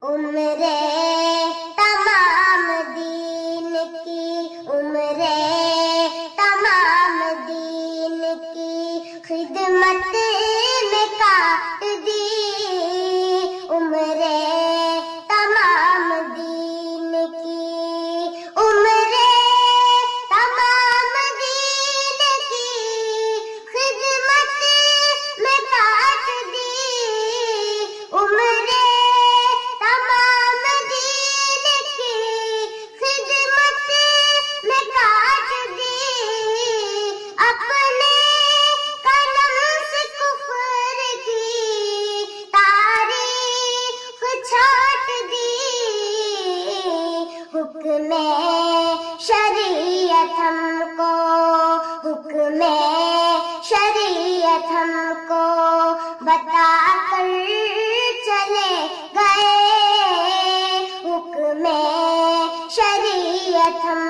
عمر تمام دین کی، عمر تمام دین کی خدمت میں کاٹ دی، عمر تمام دین کی، عمر تمام دین کی خدمت میں کاٹ دی، عمر تمام دین کی خدمت میں کاٹ دی، اپنے قلم سے کفر کی تاریخ چھاٹ دی، حکم شریعت ہم کو، حکم شریعت ہم کو بتا کر چلے گئے، حکم شریعت ہم